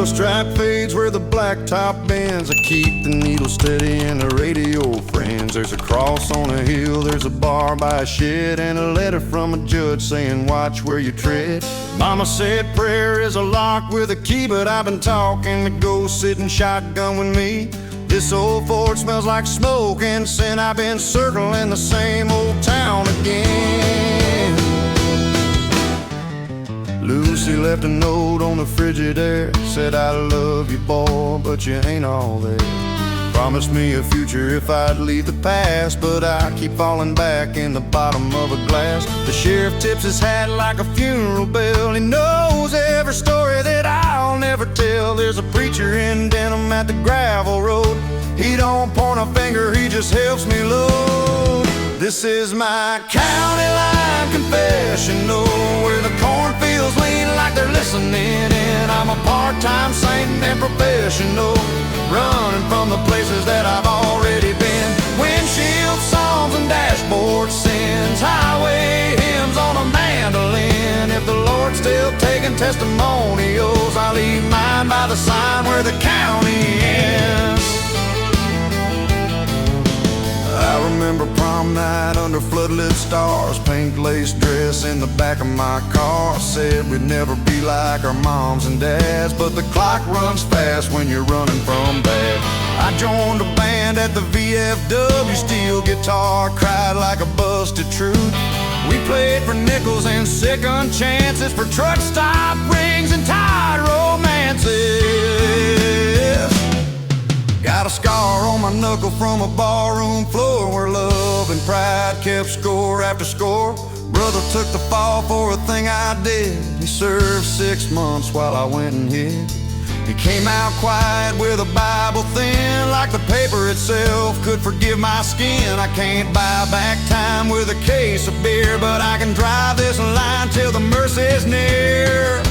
yellow stripe fades where the blacktop bends. I keep the needle steady and the radio friends. There's a cross on a hill, there's a bar by a shed, and a letter from a judge saying watch where you tread. Mama said prayer is a lock with a key, but I've been talking to ghosts sitting shotgun with me. This old Ford smells like smoke and sin. I've been circling the same old town again. Lucy left a note on the Frigidaire, said I love you boy, but you ain't all there. Promised me a future if I'd leave the past, but I keep falling back in the bottom of a glass. The sheriff tips his hat like a funeral bell. He knows every story that I'll never tell. There's a preacher in Denham at the gravel road. He don't point a finger, he just helps me load. This is my county line confessional, where the cornfields lean like they're listening in. I'm a part-time saint and professional, running from the places that I've already been. Windshield songs and dashboard sins, highway hymns on a mandolin. If the Lord's still taking testimonials, I leave mine by the sign where the county ends. I remember prom night under floodlit stars, pink lace dress in the back of my car. Said we'd never be like our moms and dads, but the clock runs fast when you're running from bad. I joined a band at the VFW, steel guitar, cried like a busted truth. We played for nickels and second chances, for truck stop rings and tired romances. Got a scar on my knuckle from a barroom floor, where love and pride kept score after score. Brother took the fall for a thing I did. He served 6 months while I went and hid. He came out quiet with a Bible thin, like the paper itself could forgive my skin. I can't buy back time with a case of beer, but I can drive this line till the mercy's near.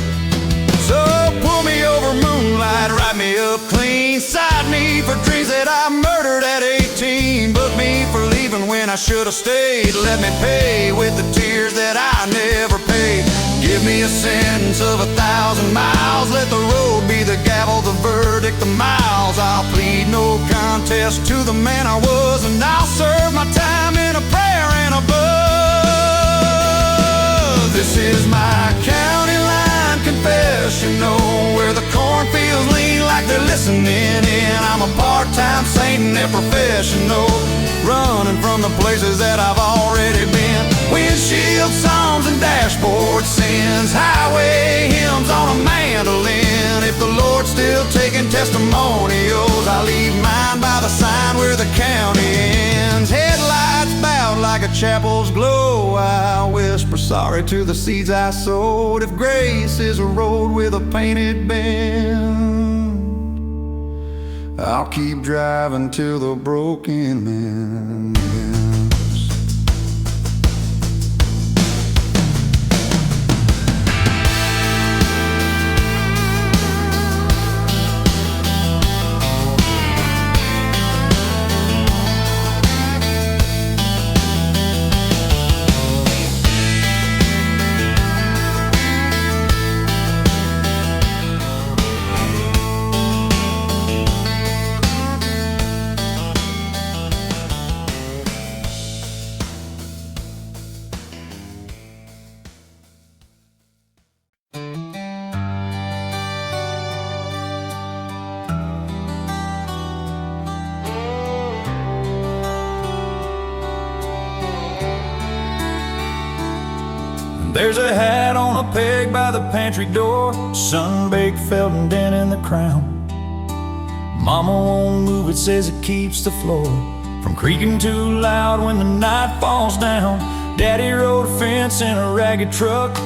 So pull me over moonlight, write me up clean, cite me for dreams that I murdered at 18. Book me for leaving when I should have stayed. Let me pay with the tears that I never paid. Give me a sentence of 1,000 miles. Let the road be the gavel, the verdict, the miles. I'll plead no contest to the man I was, and I'll serve my time in a prayer and a buzz. This is my county line confessional, where the cornfields lean like they're listening in. I'm a part-time saint and a professional, running from the places that I've already been. Windshield songs and dashboard sins, highway hymns on a mandolin. If the Lord's still taking testimonials, I leave mine by the sign where the county ends. Headlights bowed like a chapel's glow, I whisper sorry to the seeds I sowed. If grace is a road with a painted bend, I'll keep driving till the broken man ends. There's a hat on a peg by the pantry door, sun-baked felt and dent in the crown. Mama won't move, it says it keeps the floor from creaking too loud when the night falls down. Daddy rode a fence in a ragged truck,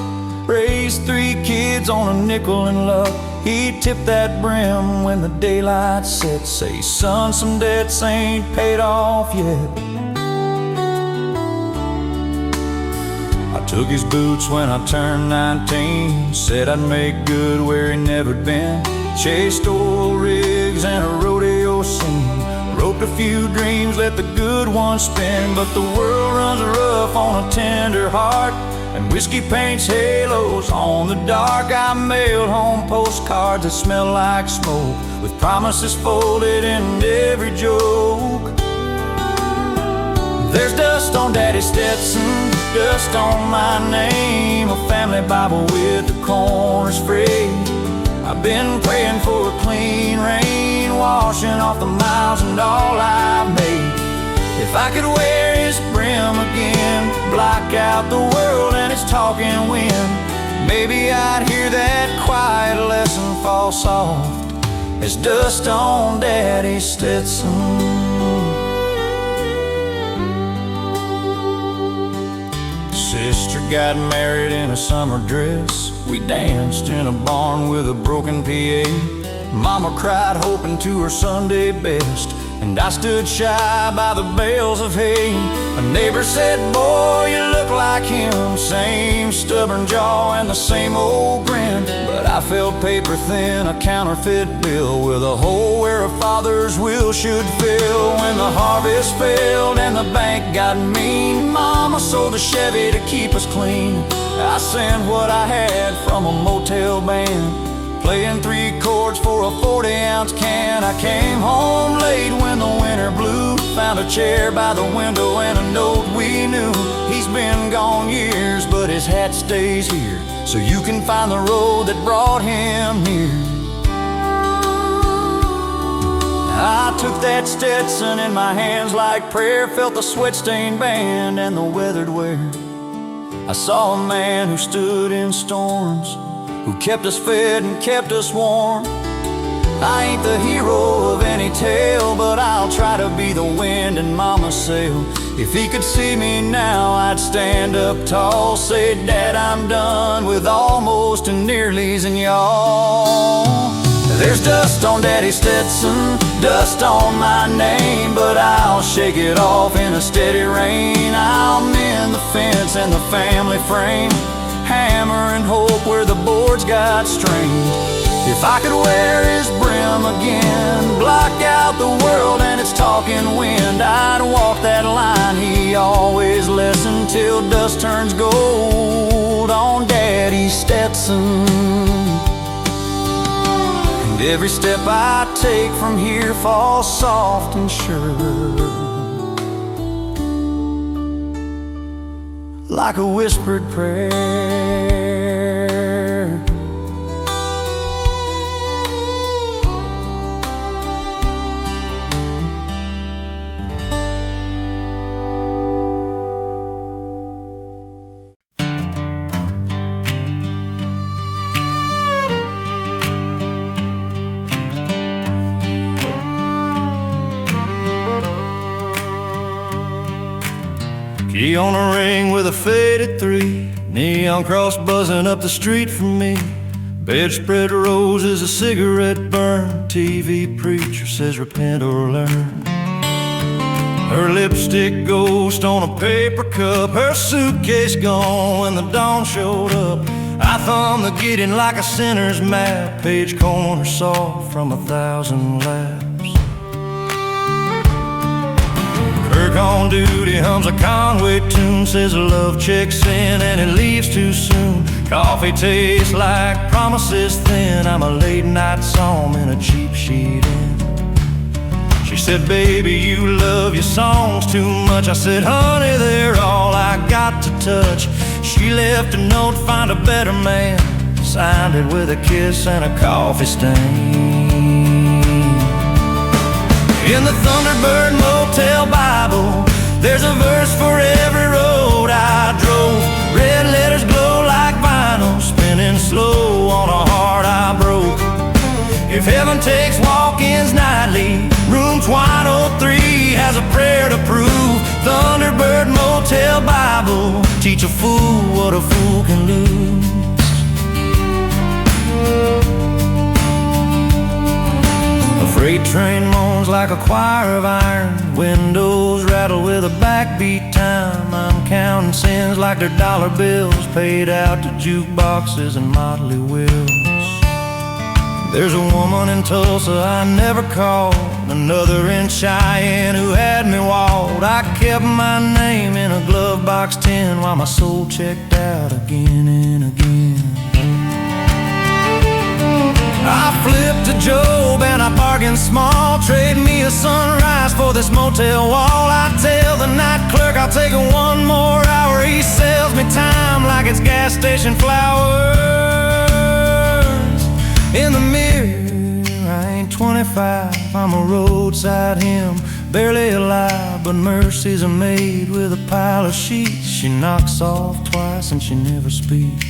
raised 3 kids on a nickel and luck. He tipped that brim when the daylight set, say, son, some debts ain't paid off yet. I took his boots when I turned 19, said I'd make good where he never'd been. Chased oil rigs and a rodeo scene, roped a few dreams, let the good ones spin. But the world runs rough on a tender heart, and whiskey paints halos on the dark. I mailed home postcards that smell like smoke, with promises folded in every joke. There's dust on Daddy's Stetson, dust on my name, a family Bible with the corners frayed. I've been praying for a clean rain, washing off the miles and all I've made. If I could wear his brim again, block out the world and its talking wind, maybe I'd hear that quiet lesson fall soft as dust on Daddy's Stetson. Sister got married in a summer dress. We danced in a barn with a broken PA. Mama cried hoping to her Sunday best, and I stood shy by the bales of hay. A neighbor said, boy, you look like him, same stubborn jaw and the same old grin. But I felt paper thin, a counterfeit bill with a hole where a father's will should fill. When the harvest failed and the bank got mean, Mama sold a Chevy to keep us clean. I sent what I had from a motel band, playing 3 chords for a 40-ounce can. I came home late when the winter blew, found a chair by the window and a note we knew. He's been gone years, but his hat stays here, so you can find the road that brought him near. I took that Stetson in my hands like prayer, felt the sweat-stained band and the weathered wear. I saw a man who stood in storms, who kept us fed and kept us warm. I ain't the hero of any tale, but I'll try to be the wind in Mama's sail. If he could see me now, I'd stand up tall, say, Dad, I'm done with almost and nearly's and y'all. There's dust on Daddy's Stetson, dust on my name, but I'll shake it off in a steady rain. I'll mend the fence and the family frame, hammer and hope where the boards got strained. If I could wear his brim again, block out the world and its talking wind, I'd walk that line he always listened till dust turns gold on Daddy's Stetson. And every step I take from here falls soft and sure, like a whispered prayer. Key on a ring with a faded 3, neon cross buzzing up the street from me. Bedspread roses, a cigarette burn, TV preacher says repent or learn. Her lipstick ghost on a paper cup, her suitcase gone when the dawn showed up. I thumbed the Gideon like a sinner's map, page corner saw from 1,000 laps. Kirk on duty hums a Conway tune, says love checks in and it leaves too soon. Coffee tastes like promises thin, I'm a late night psalm in a cheap sheet inn. She said, baby, you love your songs too much. I said, honey, they're all I got to touch. She left a note, find a better man, signed it with a kiss and a coffee stain. In the Thunderbird Motel Bible, there's a verse for every road I drove. Red letters glow like vinyl, spinning slow on a heart I broke. If heaven takes walk-ins nightly, room 103 has a prayer to prove. Thunderbird Motel Bible, teach a fool what a fool can lose. A freight train moans like a choir of iron, windows rattle with a backbeat time. I'm counting cents like they're dollar bills, paid out to jukeboxes and motley wheels. There's a woman in Tulsa I never called, another in Cheyenne who had me walled. I kept my name in a glove box 10 while my soul checked out again and again. I flipped to Job and I bargained small, trade me a sunrise for this motel wall. I tell the night clerk I'll take one more hour. He sells me time like it's gas station flowers. In the mirror, I ain't 25, I'm a roadside hymn, barely alive, but mercy's a maid with a pile of sheets. She knocks off twice and she never speaks.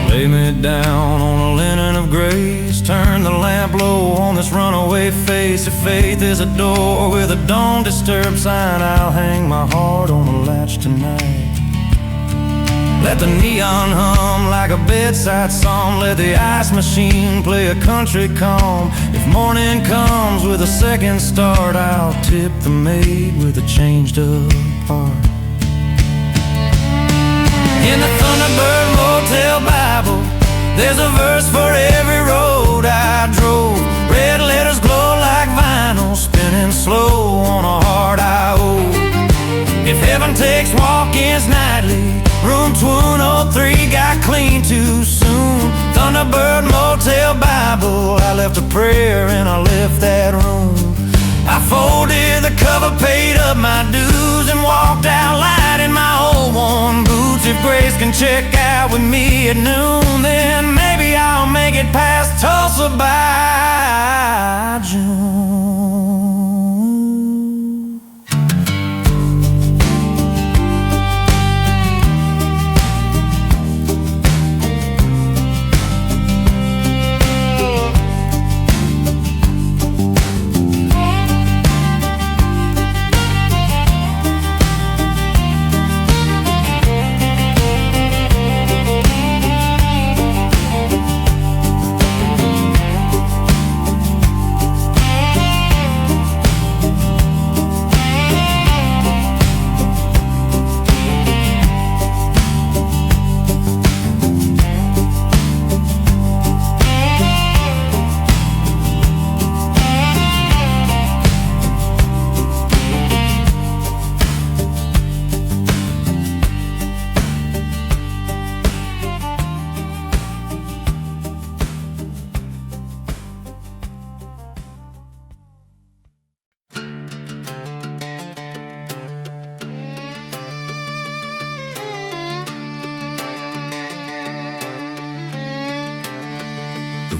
Lay me down on a linen of grace, turn the lamp low on this runaway face. If faith is a door with a don't disturb sign, I'll hang my heart on a latch tonight. Let the neon hum like a bedside song, let the ice machine play a country calm. If morning comes with a second start, I'll tip the maid with a changed up heart. In the Thunderbird Motel Bible, there's a verse for every road I drove. Red letters glow like vinyl, spinning slow on a heart I owe. If heaven takes walk-ins nightly, room 203 got clean too soon. Thunderbird Motel Bible, I left a prayer and I left that room. I folded the cover, paid up my dues, and walked out light in my old worn boots. If Grace can check out with me at noon, then maybe I'll make it past Tulsa by June.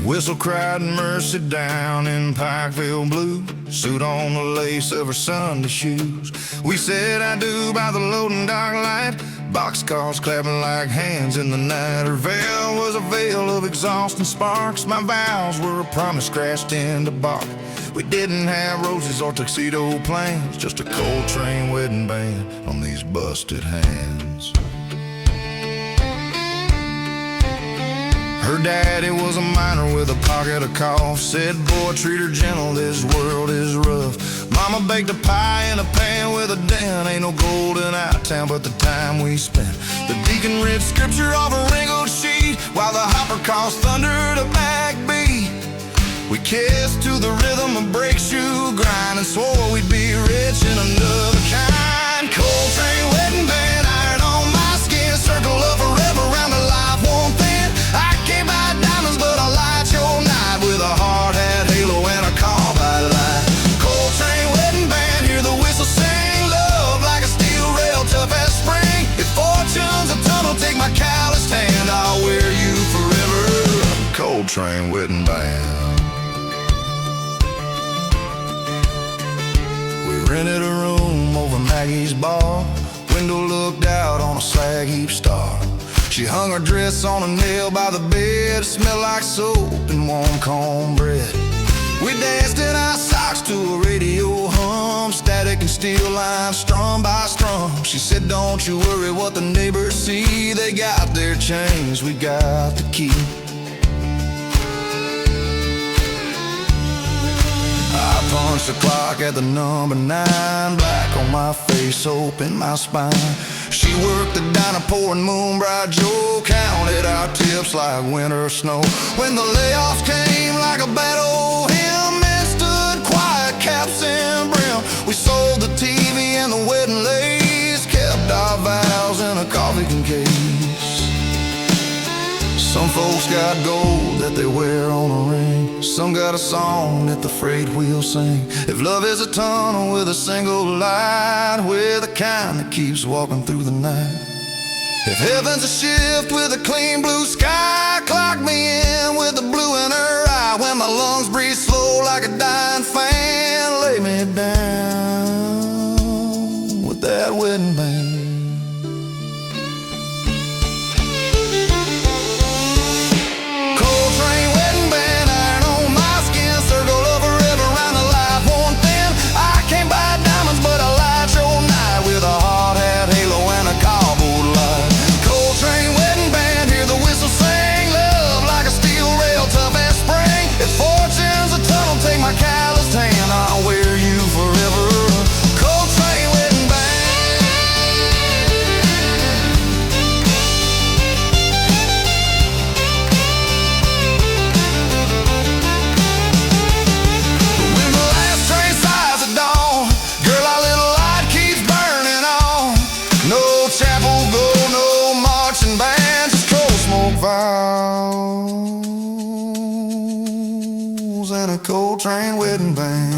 Whistle cried mercy down in Pikeville blue, suit on the lace of her Sunday shoes. We said I do by the loading dock light, boxcars clapping like hands in the night. Her veil was a veil of exhaust and sparks, my vows were a promise crashed into bark. We didn't have roses or tuxedo plans, just a Coltrane wedding band on these busted hands. Her daddy was a miner with a pocket of cough, said, boy, treat her gentle, this world is rough. Mama baked a pie in a pan with a dent, ain't no gold in our town but the time we spent. The deacon read scripture off a wrinkled sheet, while the hopper caused thunder to backbeat. We kissed to the rhythm of brake shoe grind and swore we'd be rich in another kind. Coltrane wedding band, iron on my skin, circle of forever round the life one thing. I can't buy diamonds, but I'll light your night with a hard hat halo and a carbide light. Coltrane wedding band, hear the whistle sing, love like a steel rail, tough as spring. If fortune's a tunnel, take my calloused hand, I'll wear you forever. Coltrane wedding band. We rented a room over Maggie's bar, window looked out on a slag heap star. She hung her dress on a nail by the bed, smelled like soap and warm cornbread. We danced in our socks to a radio hum, static and steel lines strum by strum. She said, don't you worry what the neighbors see, they got their chains, we got the key. I punched the clock at the number 9, black on my face, hope in my spine. She worked the diner pouring moonbright Joe, counted our tips like winter snow. When the layoffs came like a bad old hymn, men stood quiet, caps and brim. We sold the TV and the wedding lace, kept our vows in a coffee can case. Some folks got gold that they wear on a ring, some got a song that the freight wheels sing. If love is a tunnel with a single light, we're the kind that keeps walking through the night. If heaven's a shift with a clean blue sky, clock me in with the blue in her eye. When my lungs breathe slow like a dying fan, lay me down with that wedding band. And a coal train wedding band.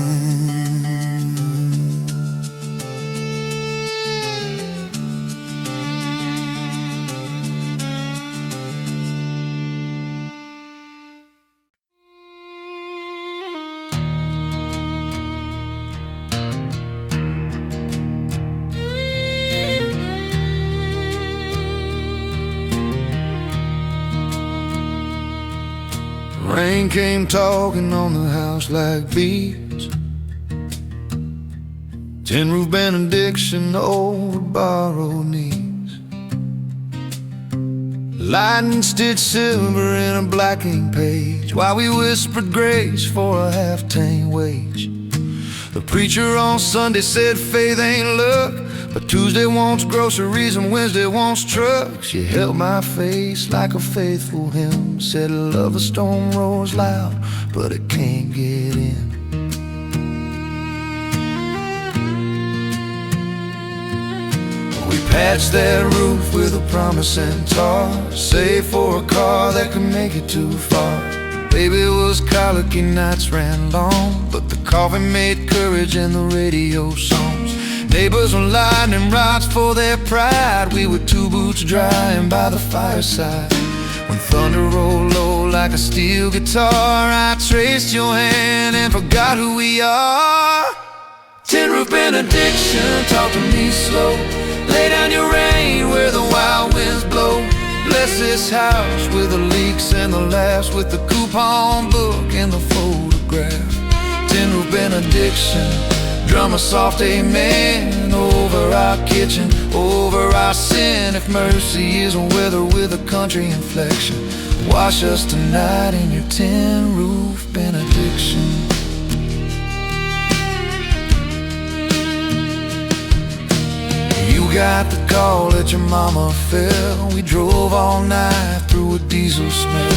Rain came talking on the house like bees. Tin roof benediction over borrowed knees. Lightning stitched silver in a black ink page, while we whispered grace for a half-tame wage. The preacher on Sunday said faith ain't luck, but Tuesday wants groceries and Wednesday wants trucks. She held my face like a faithful hymn, said love the storm roars loud, but it can't get in. We patched that roof with a promise and tar, save for a car that could make it too far. Baby, it was colicky, nights ran long, but the coffee made courage and the radio songs. Neighbors were lightning rods for their pride. We were two boots drying by the fireside. When thunder rolled low like a steel guitar, I traced your hand and forgot who we are. Tin roof benediction, talk to me slow. Lay down your rain where the wild winds blow. Bless this house with the leaks and the laughs, with the coupon book and the photograph. Tin roof benediction, drum a soft amen over our kitchen, over our sin. If mercy is a weather with a country inflection, wash us tonight in your tin roof benediction. You got the call that your mama fell. We drove all night through a diesel smell.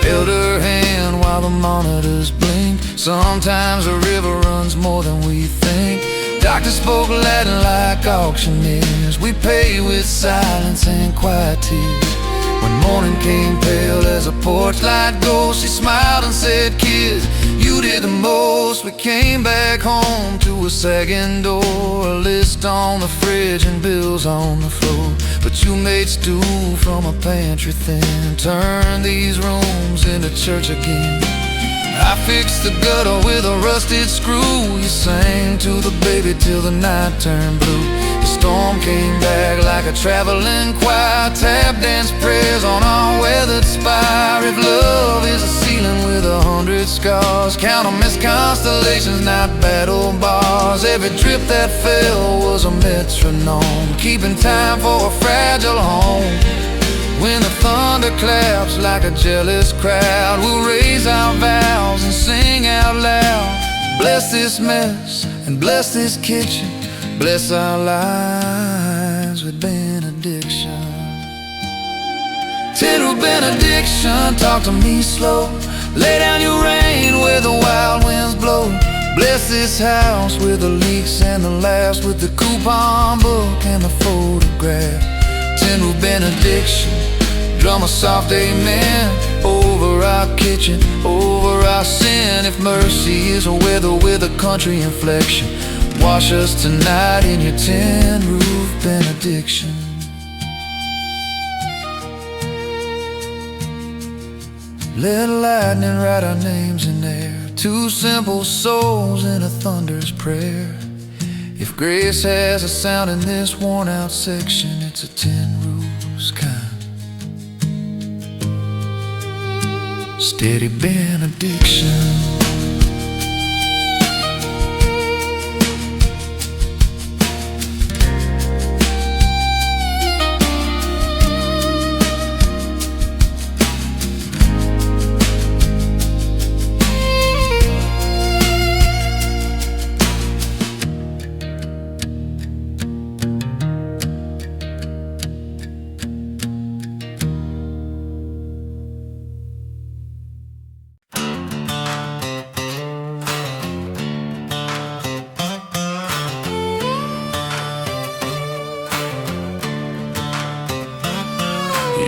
Held her hand while the monitors blinked. Sometimes the river runs more than we think. Doctors spoke Latin like auctioneers. We pay with silence and quiet tears. When morning came pale as a porch light ghost, she smiled and said, "Kids, you did the most." We came back home to a sagging door, a list on the fridge and bills on the floor. But you made stew from a pantry thin, turned these rooms into church again. I fixed the gutter with a rusted screw. You sang to the baby till the night turned blue. The storm came back like a traveling choir, tap dance prayers on our weathered spire. If love is a ceiling with 100 scars, count them as constellations, not battle bars. Every drip that fell was a metronome, keeping time for a fragile home. When the thunder claps like a jealous crowd, we'll raise our vows and sing out loud. Bless this mess and bless this kitchen, bless our lives with benediction. Roof Benediction, talk to me slow. Lay down your rain where the wild winds blow. Bless this house with the leaks and the laughs, with the coupon book and the photograph. Roof Benediction, drum a soft amen over our kitchen, over our sin. If mercy is a weather with a country inflection, wash us tonight in your Roof Benediction. Let lightning write our names in there, two simple souls in a thunder's prayer. If grace has a sound in this worn out section, it's a 10 roofs kind. Steady benediction.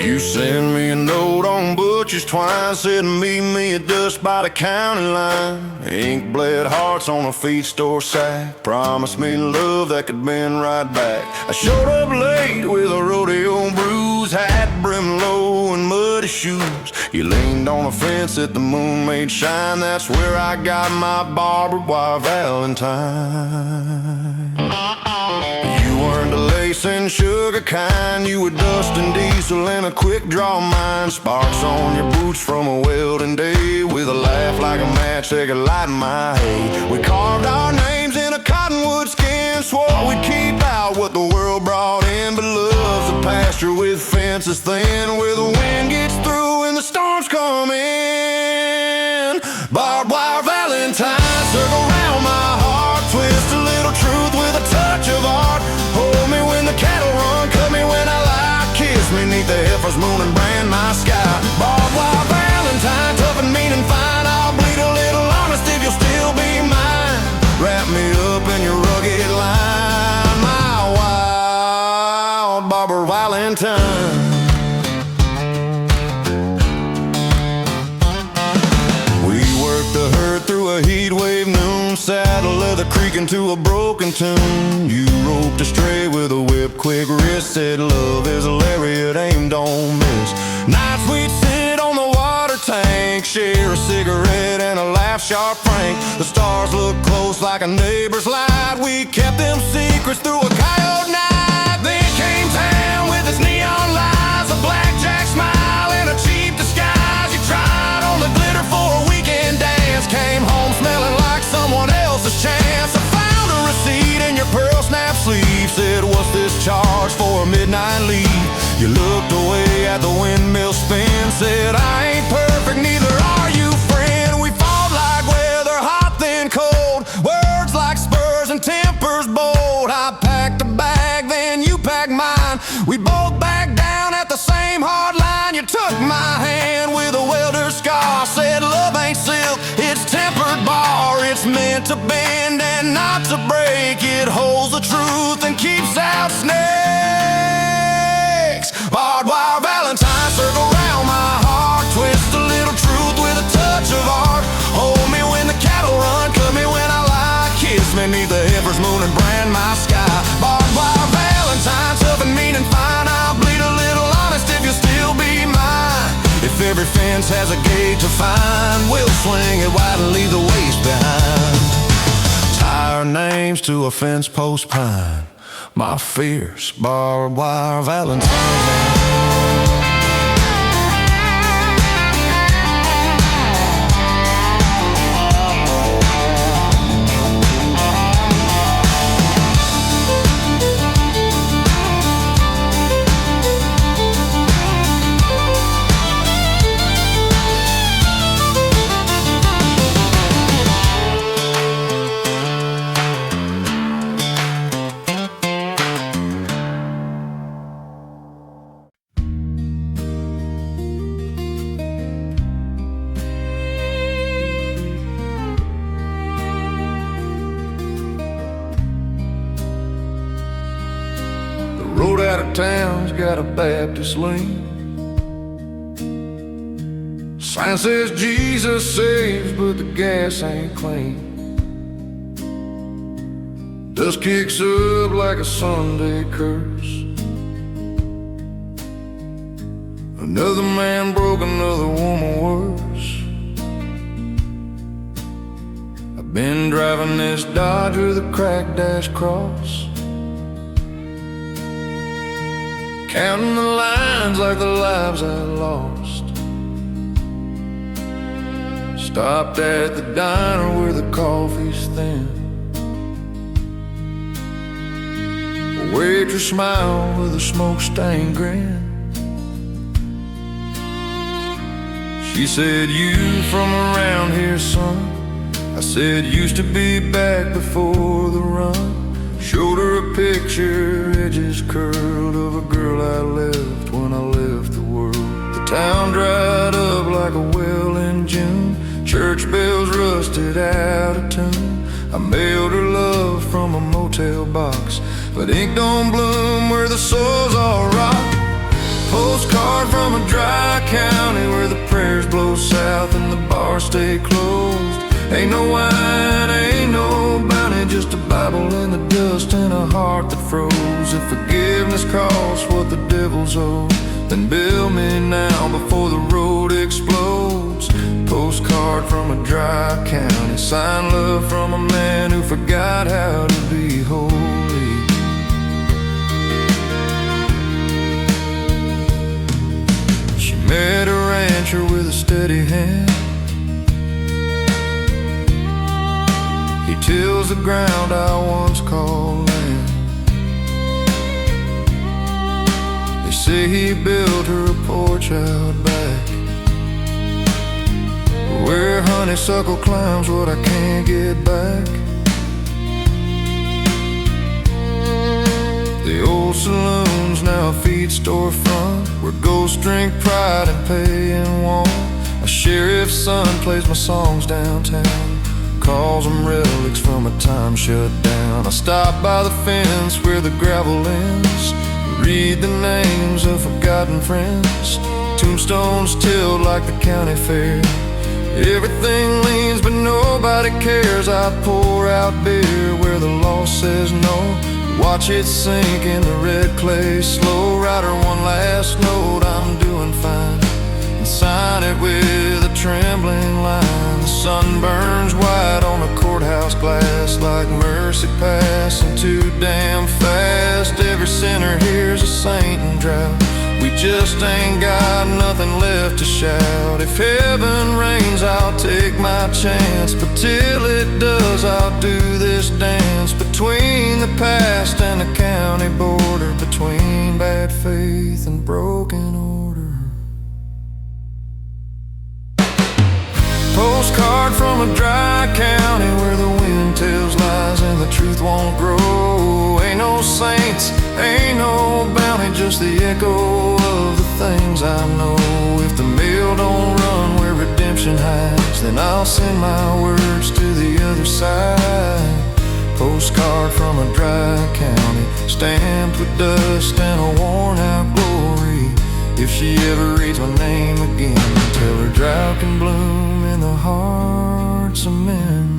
You sent me a note on Butcher's twine, said meet me at dust by the county line. Ink bled hearts on a feed store sack, promised me love that could bend right back. I showed up late with a rodeo bruise, hat brim low and muddy shoes. You leaned on a fence that the moon made shine, that's where I got my barbed wire Valentine. You weren't the lace and sugar kind, you were dust and diesel and a quick draw mine. Sparks on your boots from a welding day, with a laugh like a match that could light my hay. We carved our names in a cottonwood skin, swore we'd keep out what the world brought in, but love's a pasture with fences thin, where the wind gets through and the storms come in. Barbed wire Valentine, circle round my heart, twist a little truth with a touch of art. Hold me when the cattle run, cut me when I lie, kiss me neath the heifer's moon and brand my sky. Barbed wire Valentine, tough and mean and fine, I'll bleed a little honest if you'll still be mine. Wrap me up in your rugged line, my wild Barbed Valentine. The herd through a heat wave noon, saddle leather creaking to a broken tune. You roped a stray with a whip quick wrist, said love is a lariat, aim don't miss. Nights we'd sit on the water tank, share a cigarette and a laugh sharp prank. The stars looked close like a neighbor's light, we kept them secrets through a coyote night. Then came town with its neon lights, a blackjack smile and a cheap disguise. You tried on the glitter for a weekend dance, came home smelling like someone else's chance. I found a receipt in your pearl snap sleeve, said what's this charge for a midnight leave? You looked away at the windmill spin, said I ain't perfect, neither are you friend. We fought like weather, hot then cold, words like spurs and tempers bold. I packed a bag, then you packed mine, we both backed down at the same hard line. You took my hand with a welder's scar, said love ain't silk, it's tempered bar. It's meant to bend and not to break, it holds the truth and keeps out snakes. Barbed wire Valentine, circle round my heart, twist a little truth with a touch of art. Hold me when the cattle run, cut me when I lie, kiss me neath the heifer's moon and brand my sky. Barbed wire Valentine, tough and mean and fine, I'll bleed a little honest if you'll still be mine. If every fence has a gate to find, we'll swing it wide and leave the waste behind. Tie our names to a fence post pine, my fierce barbed wire Valentine. town's got a Baptist lean. Sign says Jesus saves, but the gas ain't clean. Dust kicks up like a Sunday curse. Another man broke another woman worse. I've been driving this Dodge with a cracked dash cross, counting the lines like the lives I lost. Stopped at the diner where the coffee's thin. A waitress smiled with a smoke-stained grin. She said, "You from around here, son?" I said, "Used to be back before the run." Showed her a picture, edges curled, of a girl I left when I left the world. The town dried up like a well in June. Church bells rusted out of tune. I mailed her love from a motel box, but ink don't bloom where the soil's all rot. Postcard from a dry county where the prayers blow south and the bars stay closed. Ain't no wine, ain't no bounty, just a Bible in the dust and a heart that froze. If forgiveness costs what the devil's owed, then build me now before the road explodes. Postcard from a dry county, sign love from a man who forgot how to be holy. She met a rancher with a steady hand. He tills the ground I once called land. They say he built her a porch out back, where honeysuckle climbs what I can't get back. The old saloon's now a feed storefront, where ghosts drink pride and pay and want. A sheriff's son plays my songs downtown, calls them relics from a time shut down. I stop by the fence where the gravel ends, read the names of forgotten friends. Tombstones tilled like the county fair. Everything leans but nobody cares. I pour out beer where the law says no. Watch it sink in the red clay slow. Write her one last note, I'm doing fine, and sign it with a trembling line. The sun burns white on the courthouse glass like mercy passing too damn fast. Every sinner here's a saint in drought. We just ain't got nothing left to shout. If heaven rains, I'll take my chance, but till it does, I'll do this dance between the past and the county border, between bad faith and broken order. Postcard from a dry county where the wind tells lies and the truth won't grow. Ain't no saints, ain't no bounty, just the echo of the things I know. If the mail don't run where redemption hides, then I'll send my words to the other side. Postcard from a dry county, stamped with dust and a worn out glory. If she ever reads my name again, tell her drought can bloom in the hearts of men.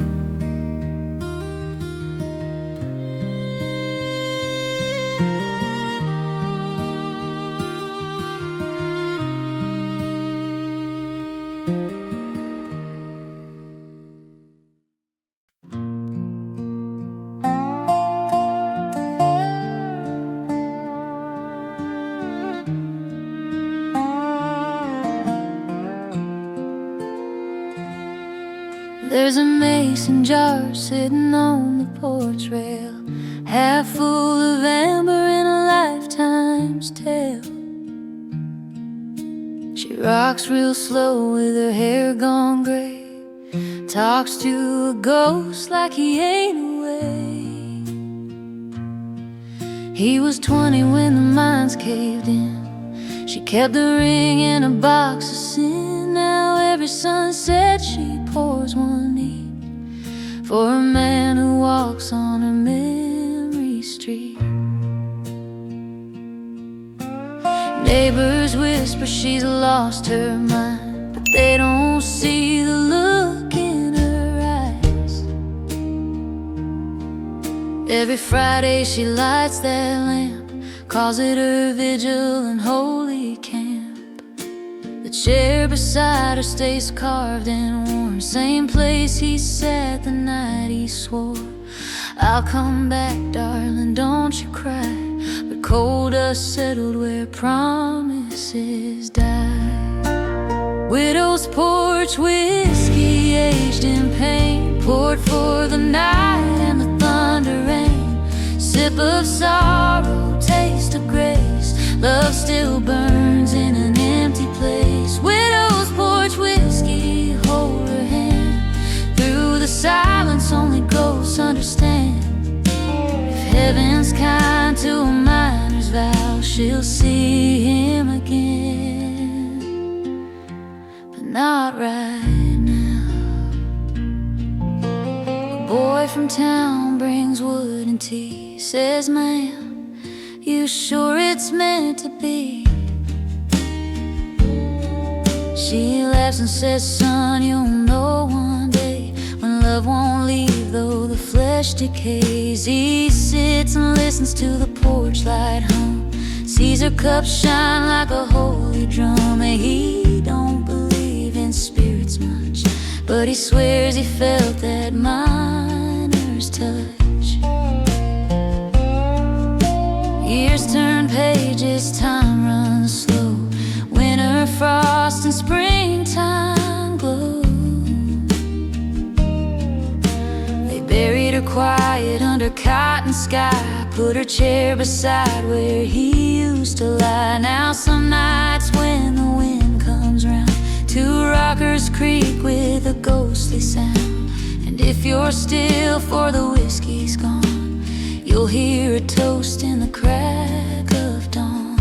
There's a mason jar sitting on the porch rail, half full of amber in a lifetime's tale. She rocks real slow with her hair gone gray, talks to a ghost like he ain't away. He was 20 when the mines caved in. She kept the ring in a box of sin. Now every sunset she pours one neat for a man who walks on her memory street. whisper she's lost her mind, but they don't see the look in her eyes. Every Friday she lights that lamp, calls it her vigil and holy camp. The chair beside her stays carved and worn, same place he sat the night he swore, "I'll come back, darling, don't you cry." But cold dust settled where promises die. Widow's porch whiskey, aged in pain, poured for the night and the thunder rain. Sip of sorrow, taste of grace, love still burns in an empty place. Widow's porch whiskey, hold her hand. Through the silence only ghosts understand. If heaven's kind to a miner's vow, she'll see him again, but not right now. A boy from town brings wood and tea, says, "Ma'am, you sure it's meant to be?" She laughs and says, "Son, you'll know one day, when love won't leave though the flesh decays." He sits and listens to the porch light hum, sees her cup shine like a holy drum. And he don't believe in spirits much, but he swears he felt that miner's touch. Years turn pages, time runs slow. Winter frost and springtime glow. They buried her quiet under cotton sky, put her chair beside where he used to lie. Now some nights when the wind comes round, two rockers creak with a ghostly sound. And if you're still for the whiskey's gone, you'll hear a toast in the crack of dawn.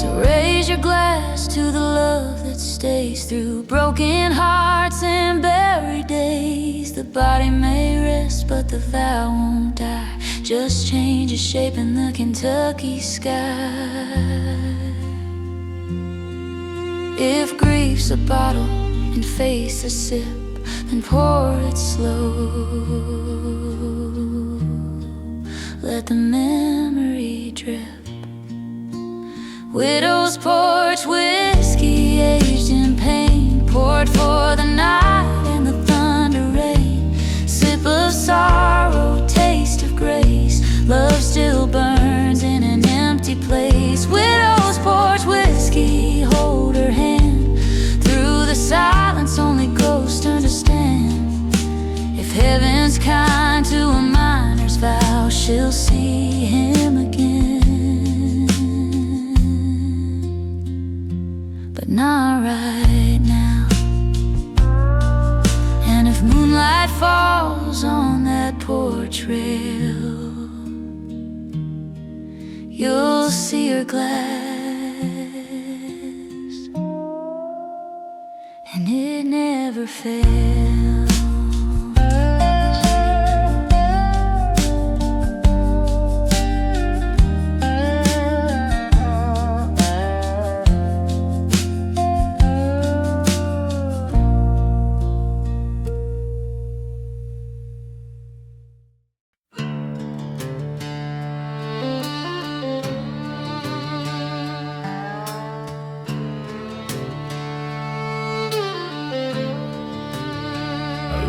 So raise your glass to the love that stays through broken hearts and buried days. The body may rest, but the vow won't die, just changes shape in the Kentucky sky. If grief's a bottle and faith's a sip, then pour it slow. Let the memory drip. Widow's porch whiskey, aged in pain, poured for the night and the thunder rain. Sip of sorrow, taste of grace, love still burns in an empty place. Widow's porch whiskey, hold her hand. Through the silence only ghosts understand. If heaven's kind to a miner's vow, she'll see him again, but not right now. And if moonlight falls on that porch rail, you'll see her glass, and it never fails.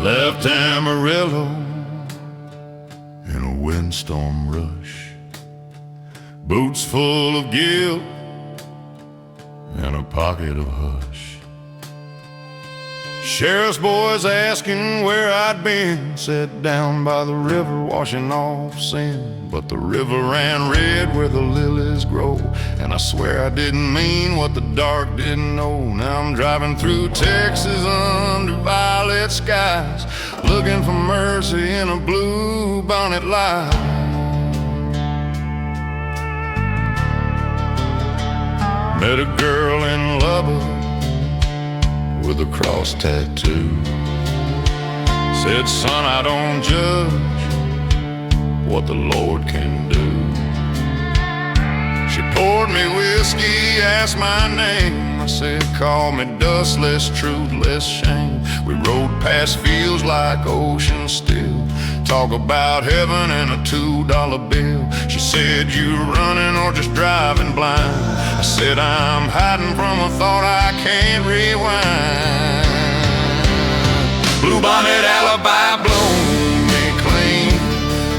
Left Amarillo in a windstorm rush, boots full of guilt and a pocket of hush. Sheriff's boys asking where I'd been, sat down by the river washing off sin. But the river ran red where the lilies grow, and I swear I didn't mean what the dark didn't know. Now I'm driving through Texas under violet skies, looking for mercy in a Bluebonnet light. Met a girl in Lubbock with a cross tattoo. Said, son, I don't judge what the Lord can do. She She poured me whiskey, asked my name. I said, call me dust, less truth, less shame. We rode past fields like oceans still. Talk about heaven and a $2 bill. She said, you running or just driving blind? I said, I'm hiding from a thought I can't rewind. Bluebonnet alibi, blow me clean.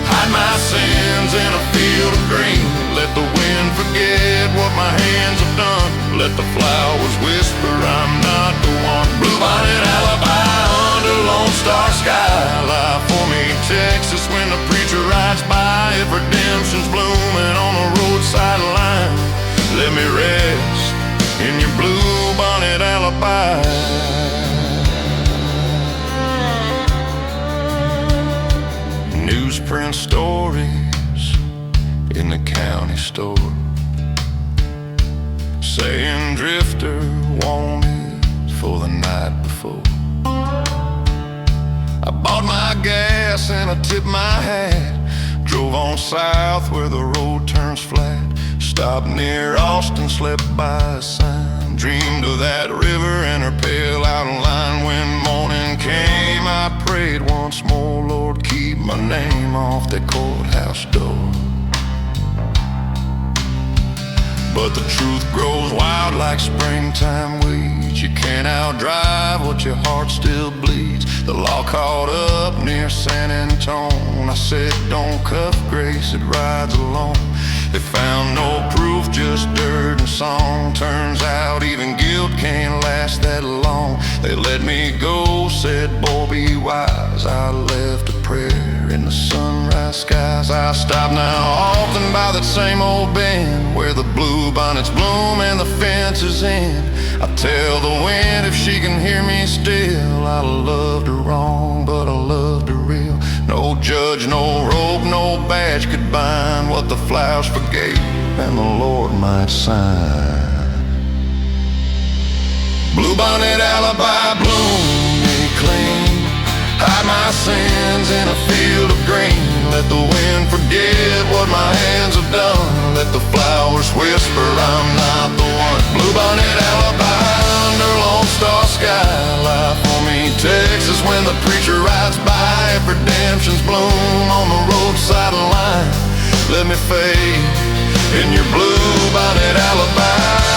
Hide my sins in a field of green. Let the wind forget what my hands have done. Let the flowers whisper I'm not the one. Bluebonnet alibi under Lone Star sky. Lie for me, Texas, when the preacher rides by. If redemption's blooming on a roadside line, let me rest in your bluebonnet alibi. Newsprint stories in the county store, saying drifter wanted for the night before. I bought my gas and I tipped my hat. Drove on south where the road turns flat. Stopped near Austin, slept by a sign. Dreamed of that river and her pale outline. When morning came, I prayed once more, Lord, keep my name off that courthouse door. But the truth grows wild like springtime weeds. You can't outdrive what your heart still bleeds. The law caught up near San Antone. I said, don't cuff grace, it rides alone. They found no proof, just dirt and song. Turns out even guilt can't last that long. They let me go, said, boy, be wise. I left a prayer in the sunrise skies. I stop now often by that same old bend where the bluebonnets bloom and the fence is in. I tell the wind if she can hear me still. I loved her wrong, but I loved her real. No judge, no rope, no badge could bind what the flowers forgave and the Lord might sign. Bluebonnet alibi, bloom me clean. Hide my sins in a field of green. Let the wind forget what my hands have done. Let the flowers whisper I'm not the one. Bluebonnet alibi under Lone Star sky. Lie for me, Texas, when the preacher rides by. If redemption's bloom on the roadside line, let me fade in your bluebonnet alibi.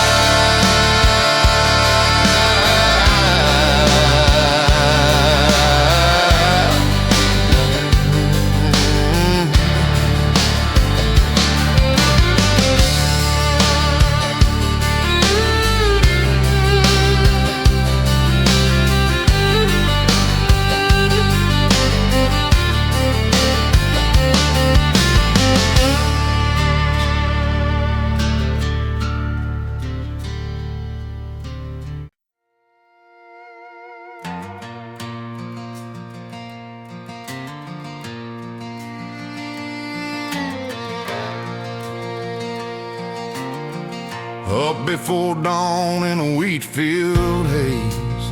Up before dawn in a wheat field haze.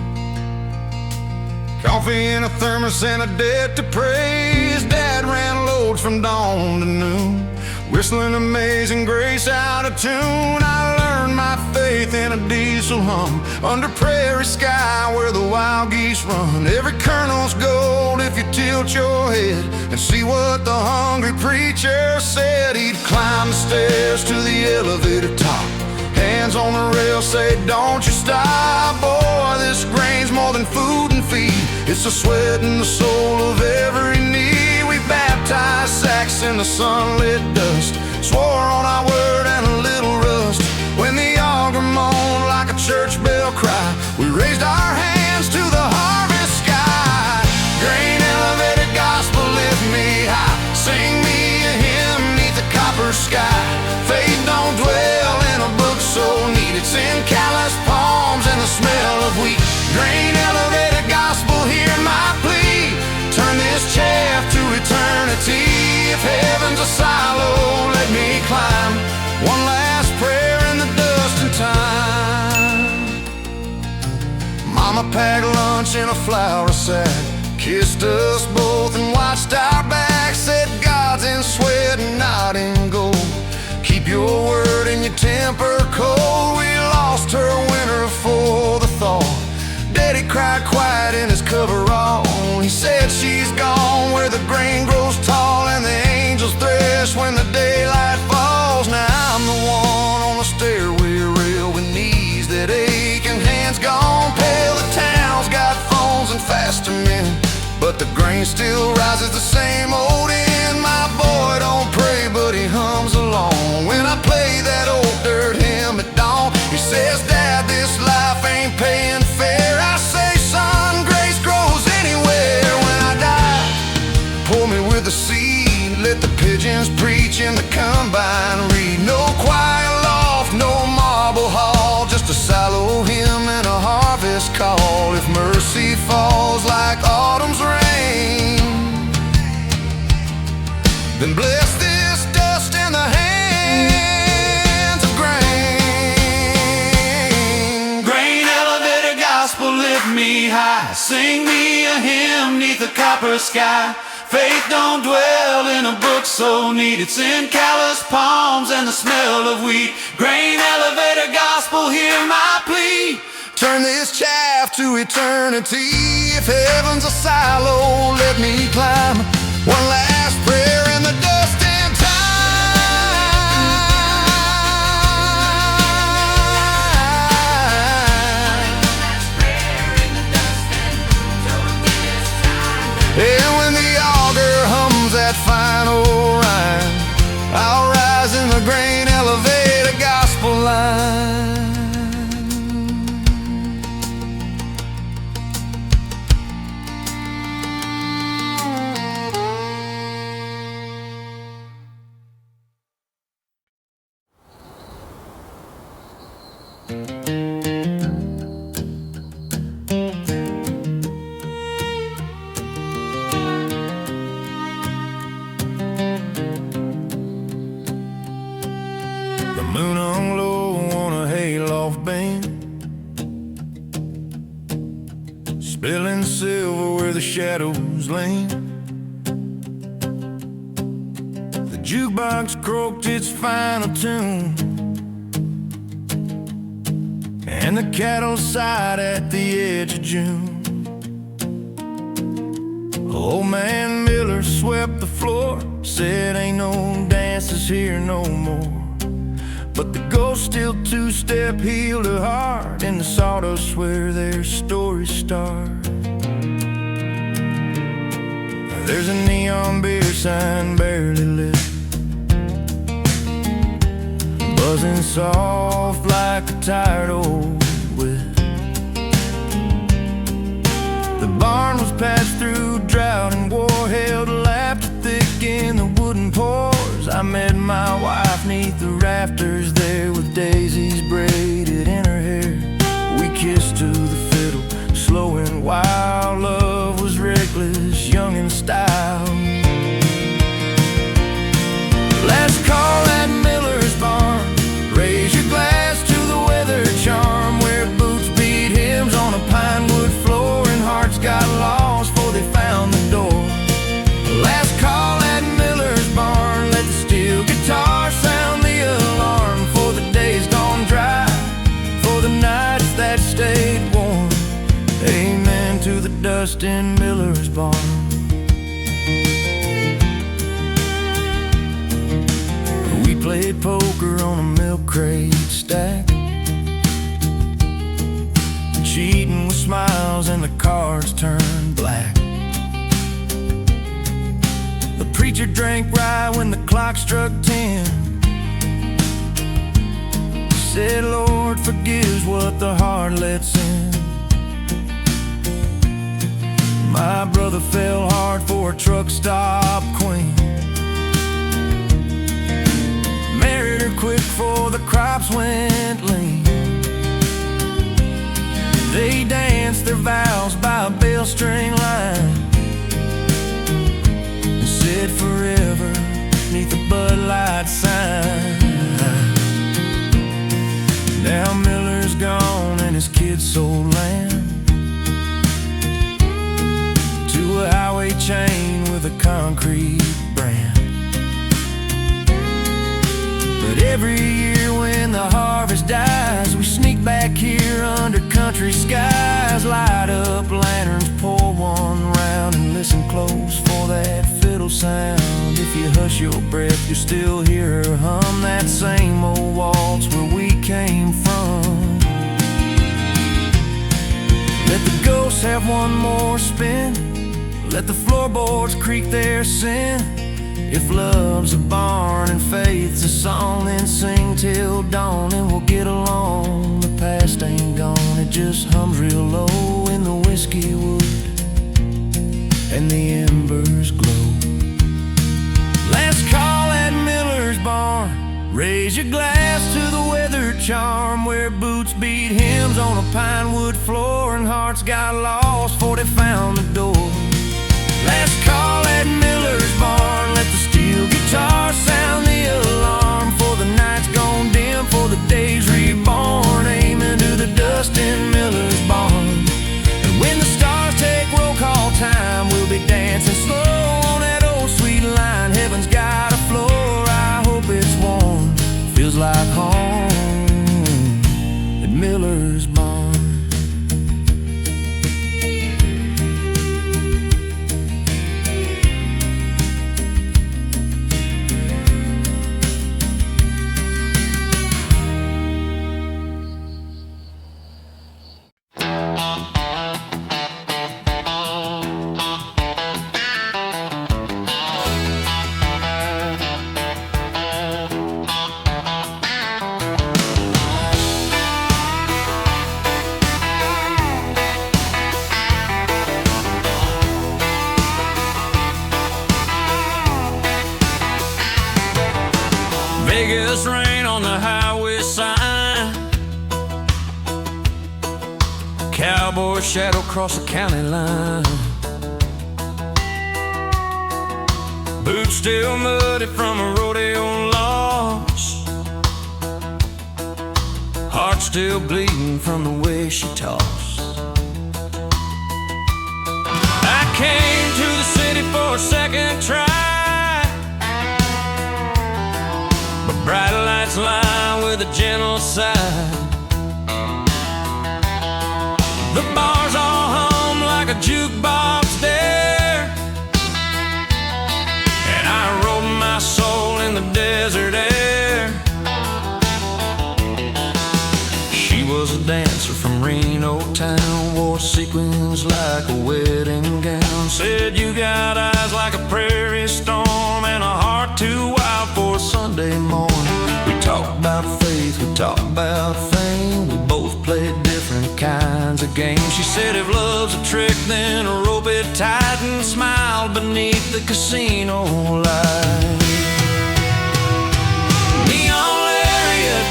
Coffee in a thermos and a debt to praise. Dad ran loads from dawn to noon, whistling Amazing Grace out of tune. I learned my faith in a diesel hum under prairie sky where the wild geese run. Every kernel's gold if you tilt your head and see what the hungry preacher said. He'd climb the stairs to the elevator top, hands on the rail, say, don't you stop. Boy, this grain's more than food and feed. It's the sweat and the soul of every need. We baptized sacks in the sunlit dust, swore on our word and a little rust. When the auger moaned like a church bell cry, we raised our hands to the harvest sky. Grain elevated gospel, lift me high. Sing me a hymn neath the copper sky. Faith don't dwell in a book so neat. It's in callous palms and the smell of wheat. Grain elevated gospel, hear my plea. Turn this chaff to eternity. If heaven's a silo, let me climb. One last prayer in the dust and time. Mama packed lunch in a flour sack, kissed us both and watched our backs. Said God's in sweat and not in gold. Keep your word and your temper cold. We lost her winter for the thaw. Daddy cried quiet in his coverall. He said she's gone where the grain grows tall and the angels thresh when the daylight falls. Now I'm the one on the stairway rail with knees that ache and hands gone pale. The town's got phones and faster men, but the grain still rises the same old end. My boy don't pray, but he hums along when I play that old dirt hymn at dawn. He says, Dad, this life ain't paying fair. I say, son, grace grows anywhere. When I die, pour me with the seed. Let the pigeons preach in the combine read. No choir loft, no marble hall, just a silo hymn and a harvest call. If mercy falls like autumn's rain, then bless this dust in the hands of grain. Grain elevator gospel, lift me high. Sing me a hymn neath the copper sky. Faith don't dwell in a book so neat. It's in callous palms and the smell of wheat. Grain elevator gospel, hear my plea. Turn this chaff to eternity. If heaven's a silo, let me climb. One last prayer in the dust and time. And when the auger hums that final rhyme, I'll rise in the grain elevator gospel line. The moon hung low on a hayloft beam, spilling silver where the shadows lean. The jukebox croaked its final tune, and the cattle sighed at the edge of June. Old man Miller swept the floor, said ain't no dances here no more. But the ghost still two-step healed her heart in the sawdust where their stories start. There's a neon beer sign barely lit, buzzing soft like a tired old whip. The barn was patched through drought and war, held lapped thick in the wooden pours. I met my wife neath the rafters there with daisies braided in her hair. We kissed to the fiddle, slow and wild. Love was reckless, young in style. Last call at Miller's barn. Raise your glass to the weather charm, where boots beat hymns on a pine wood floor and hearts got lost before they found the door. Last call at Miller's barn. Let the steel guitar sound the alarm for the days gone dry, for the nights that stayed warm. Amen to the dust in Miller's barn. We played poker on a milk crate stack, cheating with smiles and the cards turned black. The preacher drank rye when the clock struck 10. He said, Lord forgives what the heart lets in. My brother fell hard for a truck stop queen, married her quick before the crops went lean. They danced their vows by a bell string line and said forever neath the Bud Light sign. Now Miller's gone and his kids sold land to a highway chain with a concrete brand. But Every year when the harvest dies, we sneak back here under country skies, light up lanterns, pour one round, and listen close for that fiddle sound. If you hush your breath, you still hear her hum that same old waltz where we came from. Let the ghosts have one more spin, let the floorboards creak their sin. If love's a barn and faith's a song, then sing till dawn and we'll get along. The past ain't gone, it just hums real low in the whiskey wood, and the embers glow. Last call at Miller's barn, raise your glass to the weather charm, where boots beat hymns on a pine wood floor and hearts got lost before they found the door. Last call at Miller's barn, let the steel guitar sound the alarm, for the night's gone dim, for the day's reborn. Amen to the dust in Miller's barn. And when the stars take roll call time, we'll be dancing slow on that old sweet line. Heaven's got a floor, I hope it's warm, feels like home at Miller's barn. Vegas rain on the highway sign, cowboy shadow across the county line, boots still muddy from a rodeo loss, heart still bleeding from the way she tossed. I came to the city for a second try, bright lights line with a gentle side. The bars all hum like a jukebox there, and I wrote my soul in the desert air. She was a dancer from Reno town, wore sequins like a wedding gown, said you got eyes like a prairie storm and a heart too wild for a Sunday morning. We talked about faith, we talked about fame, we both played different kinds of games. She said if love's a trick, then rope it tight, and smiled beneath the casino light. Neon Lariat,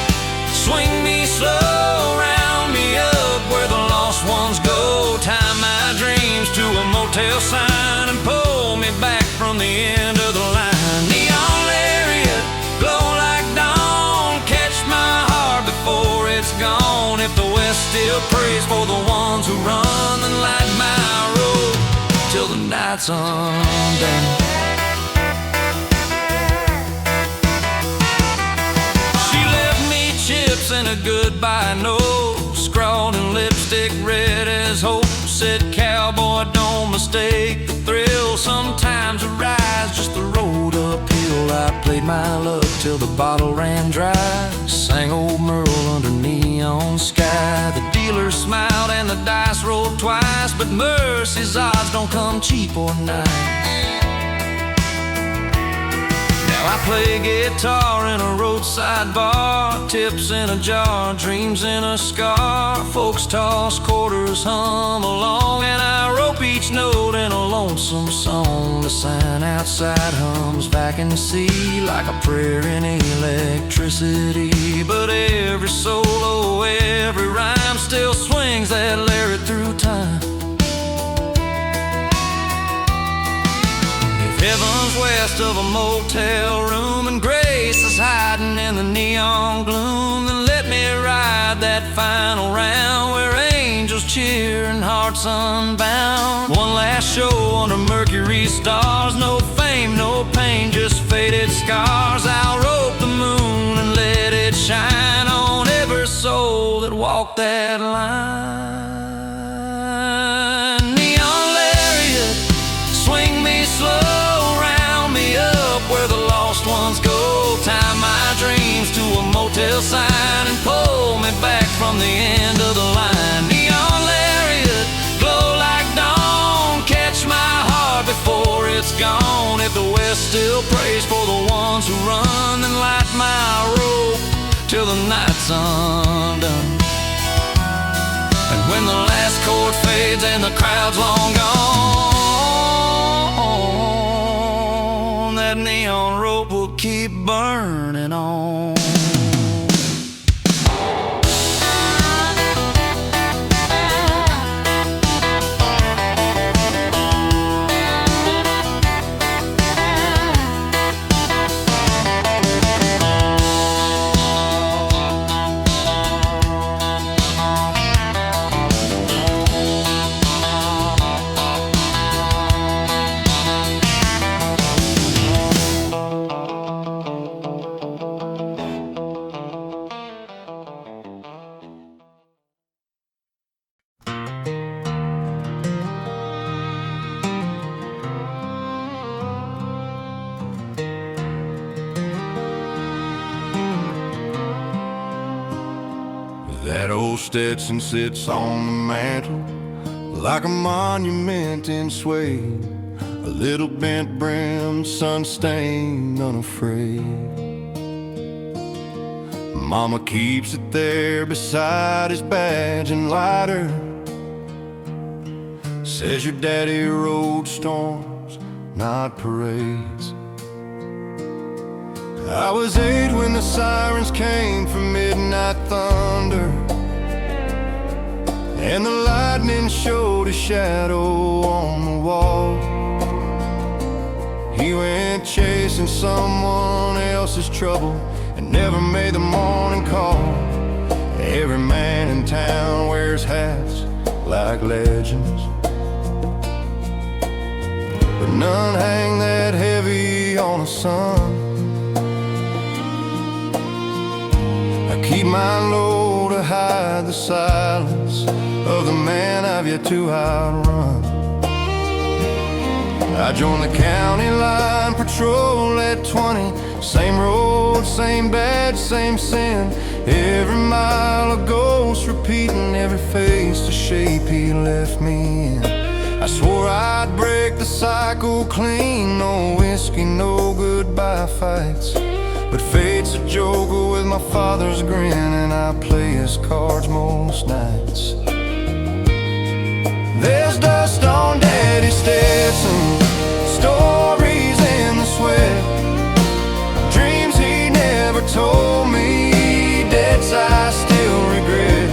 swing me slow, round me up where the lost ones go, tie my dreams to a motel sign and pull me back from the end of the line. Neon Lariat, glow like dawn, catch my heart before it's gone. If the West still prays for the ones who run, then light my road till the night's undone. She left me chips and a goodbye note, scrawled in lipstick red as hope, said cowboy, don't mistake the thrill, sometimes a ride's just the road uphill. I played my luck till the bottle ran dry, sang old Merle under neon sky. The dealer smiled and the dice rolled twice, but mercy's odds don't come cheap or nice. I play guitar in a roadside bar, tips in a jar, dreams in a scar. Folks toss quarters, hum along, and I rope each note in a lonesome song. The sign outside hums vacancy like a prayer in electricity, but every solo, every rhyme still swings that Lariat through time. Heaven's west of a motel room, and grace is hiding in the neon gloom. Then let me ride that final round where angels cheer and hearts unbound. One last show under Mercury stars, no fame, no pain, just faded scars. I'll rope the moon and let walk that line. Neon Lariat, swing me slow, round me up where the lost ones go. Tie my dreams to a motel sign and pull me back from the end of the line. Neon Lariat, glow like dawn, catch my heart before it's gone. If the West still prays for the ones who run, then light my rope till the night's undone. And when the last chord fades and the crowd's long gone, that neon rope will keep burning on. That old Stetson sits on the mantle like a monument in suede, a little bent brim, sun-stained, unafraid. Mama keeps it there beside his badge and lighter. Says your daddy rode storms, not parades. I was 8 when the sirens came for midnight thunder, and the lightning showed a shadow on the wall. He went chasing someone else's trouble and never made the morning call. Every man in town wears hats like legends, but none hang that heavy on a son. Keep mine low to hide the silence of the man I've yet to outrun. I joined the county line patrol at 20. Same road, same badge, same sin. Every mile a ghost repeating, every face a shape he left me in. I swore I'd break the cycle clean. No whiskey, no goodbye fights, but fate's a joker with my father's grin, and I play his cards most nights. There's dust on Daddy Stetson, stories in the sweat, dreams he never told me, debts I still regret.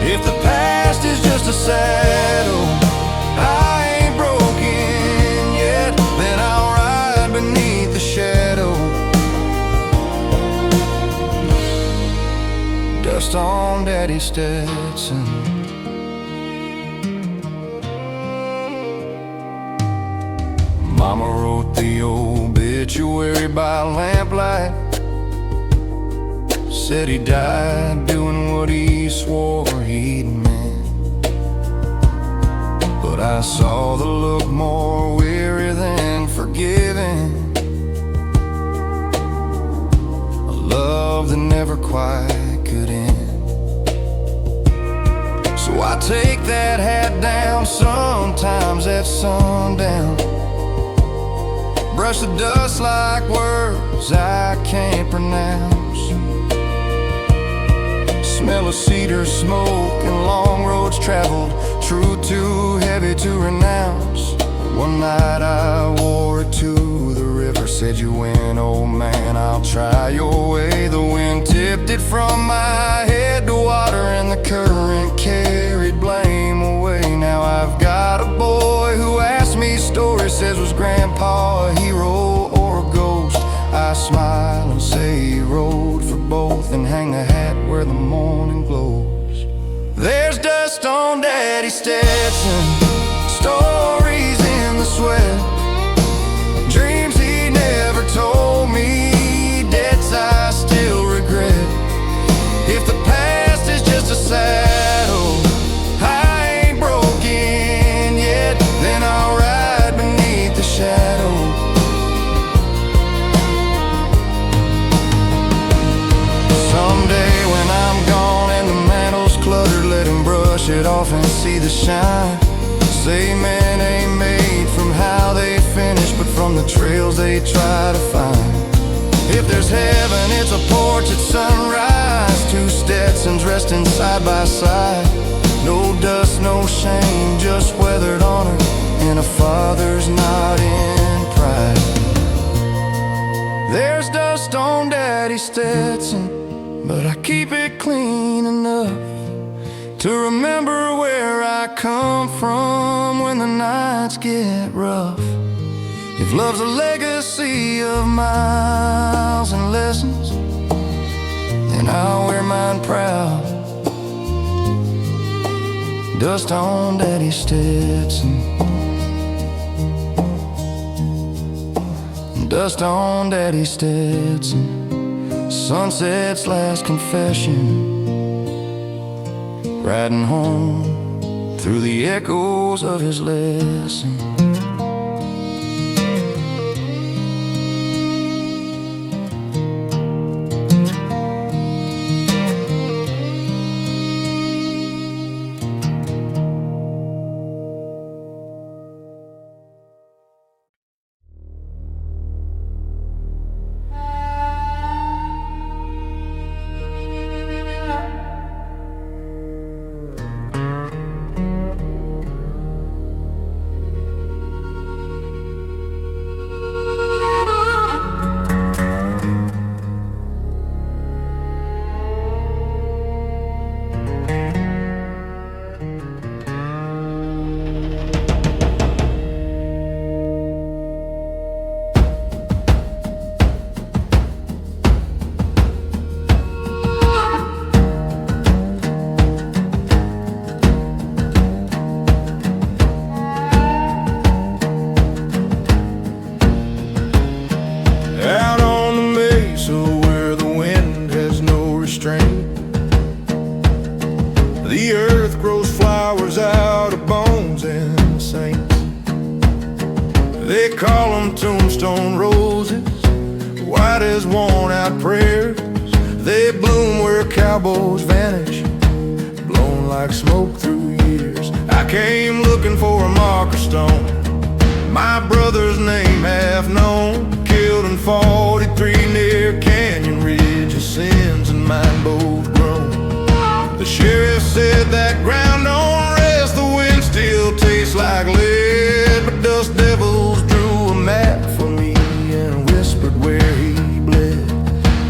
If the past is just a saddle, I ain't broken yet, then I'll ride beneath the shadow. Dust on Daddy Stetson. Mama wrote the obituary by lamplight. Said he died doing what he swore he'd meant, but I saw the look more weary than forgiving, a love that never quite could end. So I take that hat down sometimes at sundown, brush the dust like words I can't pronounce, smell of cedar smoke and long roads traveled, truth too heavy to renounce. One night I wore it to the river, said you win, old man, I'll try your way. The wind tipped it from my head to water, and the current carried blame away. Now I've got a boy who asked me stories, says was grandpa a hero or a ghost? I smile and say he rode for both, and hang the hat where the morning glows. There's dust on Daddy Stetson, stories in the sweat, dreams he never told me, debts I still regret. If the past is just a to shine. Say men ain't made from how they finish, but from the trails they try to find. If there's heaven, it's a porch at sunrise. Two Stetsons resting side by side. No dust, no shame, just weathered honor, and a father's nod in pride. There's dust on Daddy's Stetson, but I keep it clean enough to remember where I come from when the nights get rough. If love's a legacy of miles and lessons, then I'll wear mine proud. Dust on Daddy's Stetson, dust on Daddy's Stetson. Sunset's last confession, riding home through the echoes of his lesson. The earth grows flowers out of bones and saints. They call them tombstone roses, white as worn out prayers. They bloom where cowboys vanish, blown like smoke through years. I came looking for a marker stone, my brother's name half known, killed in 43 near Canyon Ridge. His sins and mine both grown. The sheriff said that ground don't rest, the wind still tastes like lead. But dust devils drew a map for me and whispered where he bled.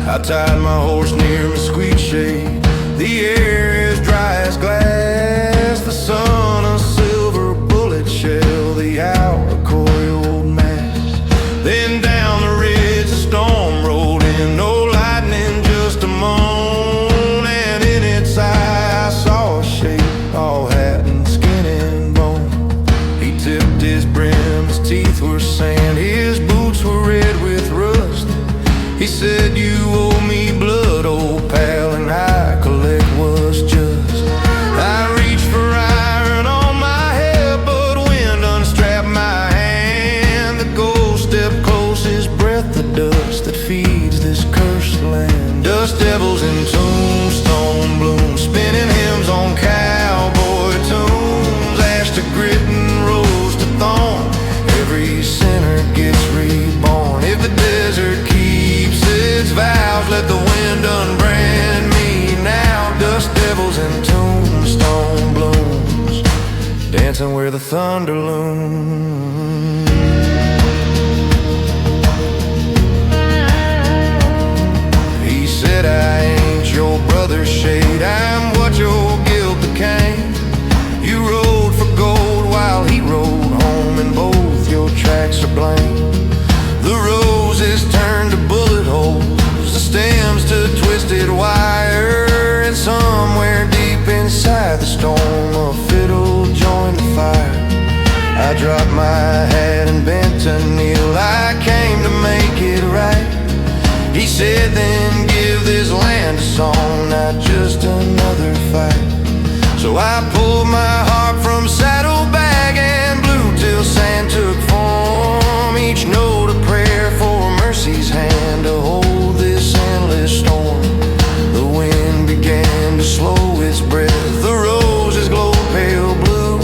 I tied my horse near mesquite shade, the air is dry as glass, the sun a silver bullet shell, the hour a coiled mass. Then down the ridge the storm rolled in, no lightning, just a moan, and in its eye I saw a shape, all hat and skin and bone. He tipped his brim, his teeth were sand, his boots were red with rust. He said, "You owe me blood, old pal, and I collect what's just." I reached for iron on my head, but wind unstrapped my hand. The ghost stepped close, his breath the dust that feeds this cursed land. Dust devils in tombstone bloom, spinning hymns on cowboy tunes, ash to grit and rose to thorn. Every sinner gets reborn. If the desert keeps its vows, let the wind unbrand me now. Dust devils and tombstone blooms, dancing where the thunder looms. He said, "I ain't your brother's shade, I'm what your guilt became. You rode for gold while he rode home, and both your tracks are blamed. The roses turned to bullet holes, the stems to twisted wire, and somewhere deep inside the storm a fiddle joined the fire." I dropped my hat and bent a kneel, I came to make it right. He said, "Then give this land a song, not just another fight." So I pulled my harp from saddlebag and blew till sand took form, each note a prayer for mercy's hand to hold this endless storm. The wind began to slow its breath, the roses glowed pale blue,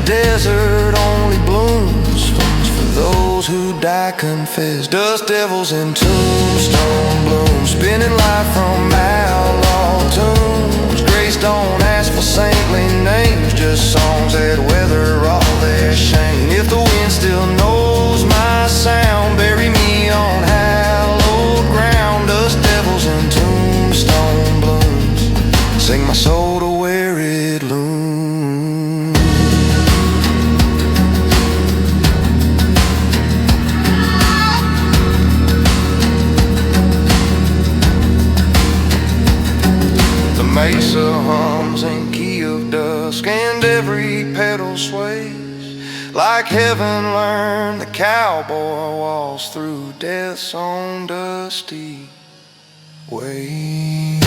desert only blooms for those who die confessed. Dust devils and tombstone blooms, spinning life from outlaw tunes. Grace don't ask for saintly names, just songs that weather all their shame. If the wind still knows my sound, bury me on hallowed ground. Dust devils and tombstone blooms, sing my soul to where it looms. The mesa hums in key of dusk, and every petal sways like heaven learned. The cowboy walks through death's own dusty way.